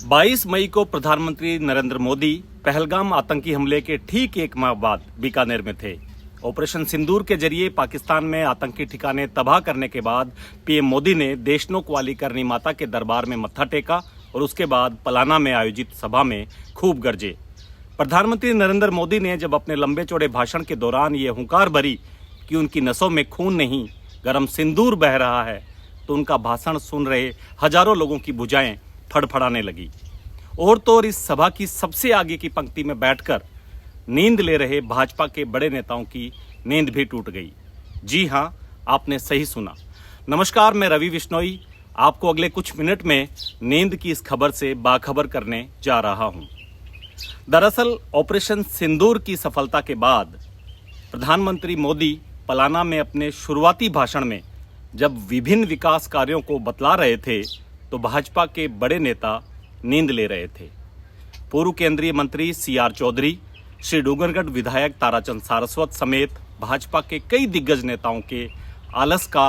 22 मई को प्रधानमंत्री नरेंद्र मोदी पहलगाम आतंकी हमले के ठीक एक माह बाद बीकानेर में थे। ऑपरेशन सिंदूर के जरिए पाकिस्तान में आतंकी ठिकाने तबाह करने के बाद पीएम मोदी ने देशनोक वाली करनी माता के दरबार में मत्था टेका और उसके बाद पलाना में आयोजित सभा में खूब गरजे। प्रधानमंत्री नरेंद्र मोदी ने जब अपने लंबे चौड़े भाषण के दौरान ये हुंकार भरी कि उनकी नसों में खून नहीं गर्म सिंदूर बह रहा है, तो उनका भाषण सुन रहे हजारों लोगों की भुजाएं फड़फड़ाने लगी। और तो और इस सभा की सबसे आगे की पंक्ति में बैठकर नींद ले रहे भाजपा के बड़े नेताओं की नींद भी टूट गई। जी हां, आपने सही सुना। नमस्कार, मैं रवि बिश्नोई आपको अगले कुछ मिनट में नींद की इस खबर से बाखबर करने जा रहा हूं। दरअसल ऑपरेशन सिंदूर की सफलता के बाद प्रधानमंत्री मोदी पलाना में अपने शुरुआती भाषण में जब विभिन्न विकास कार्यों को बतला रहे थे तो भाजपा के बड़े नेता नींद ले रहे थे। पूर्व केंद्रीय मंत्री सीआर चौधरी, श्री डूंगरगढ़ विधायक ताराचंद सारस्वत समेत भाजपा के कई दिग्गज नेताओं के आलस का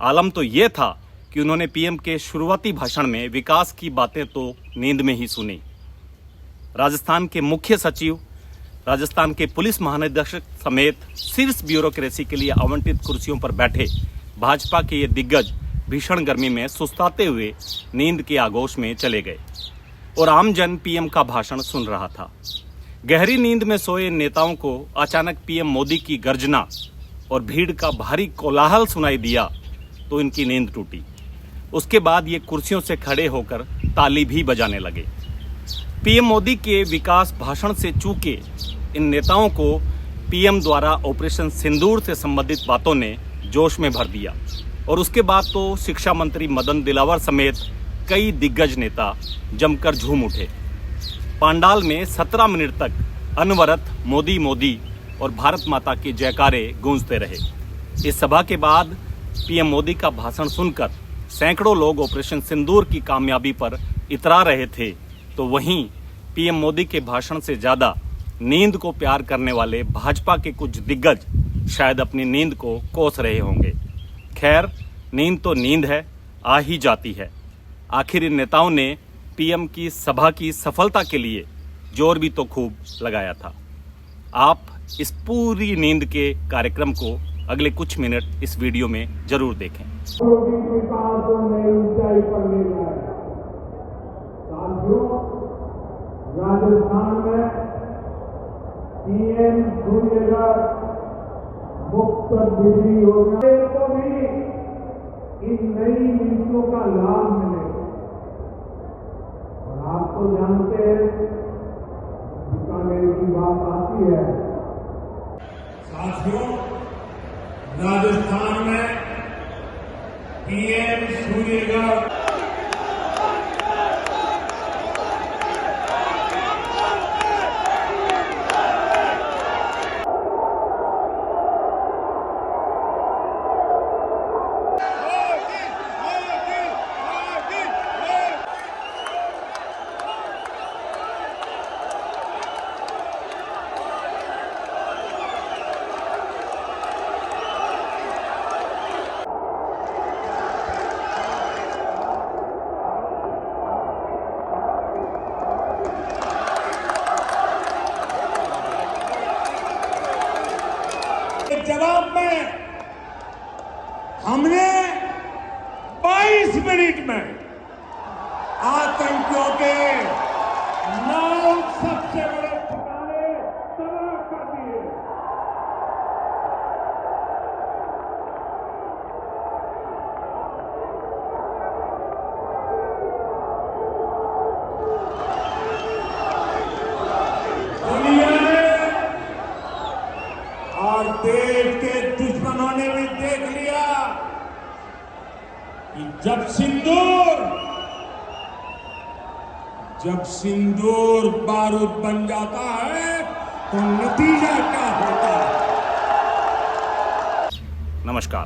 आलम तो ये था कि उन्होंने पीएम के शुरुआती भाषण में विकास की बातें तो नींद में ही सुनी। राजस्थान के मुख्य सचिव, राजस्थान के पुलिस महानिदेशक समेत शीर्ष ब्यूरोक्रेसी के लिए आवंटित कुर्सियों पर बैठे भाजपा के ये दिग्गज भीषण गर्मी में सुस्ताते हुए नींद के आगोश में चले गए और आमजन पीएम का भाषण सुन रहा था। गहरी नींद में सोए नेताओं को अचानक पीएम मोदी की गर्जना और भीड़ का भारी कोलाहल सुनाई दिया तो इनकी नींद टूटी। उसके बाद ये कुर्सियों से खड़े होकर ताली भी बजाने लगे। पीएम मोदी के विकास भाषण से चूके इन नेताओं को पीएम द्वारा ऑपरेशन सिंदूर से संबंधित बातों ने जोश में भर दिया और उसके बाद तो शिक्षा मंत्री मदन दिलावर समेत कई दिग्गज नेता जमकर झूम उठे। पांडाल में 17 मिनट तक अनवरत मोदी मोदी और भारत माता के जयकारे गूंजते रहे। इस सभा के बाद पीएम मोदी का भाषण सुनकर सैकड़ों लोग ऑपरेशन सिंदूर की कामयाबी पर इतरा रहे थे, तो वहीं पीएम मोदी के भाषण से ज्यादा नींद को प्यार करने वाले भाजपा के कुछ दिग्गज शायद अपनी नींद को कोस रहे होंगे। खैर, नींद तो नींद है, आ ही जाती है। आखिर इन नेताओं ने पीएम की सभा की सफलता के लिए जोर भी तो खूब लगाया था। आप इस पूरी नींद के कार्यक्रम को अगले कुछ मिनट इस वीडियो में जरूर देखें। राजस्थान में पीएम सूर्यघर मुफ्त बिजली योजना को भी इन नई नीतियों का लाभ मिलेगा। और आप तो जानते हैं, बीकानेर की बात आती है। साथियों, राजस्थान में पीएम सूर्यघर जवाब में हमने 22 मिनट में आतंकियों के 9 सबसे बड़े ठिकाने तबाह कर दिए। और देश के दुश्मनों ने भी देख लिया कि जब सिंदूर बारूद बन जाता है तो नतीजा क्या होता है। नमस्कार।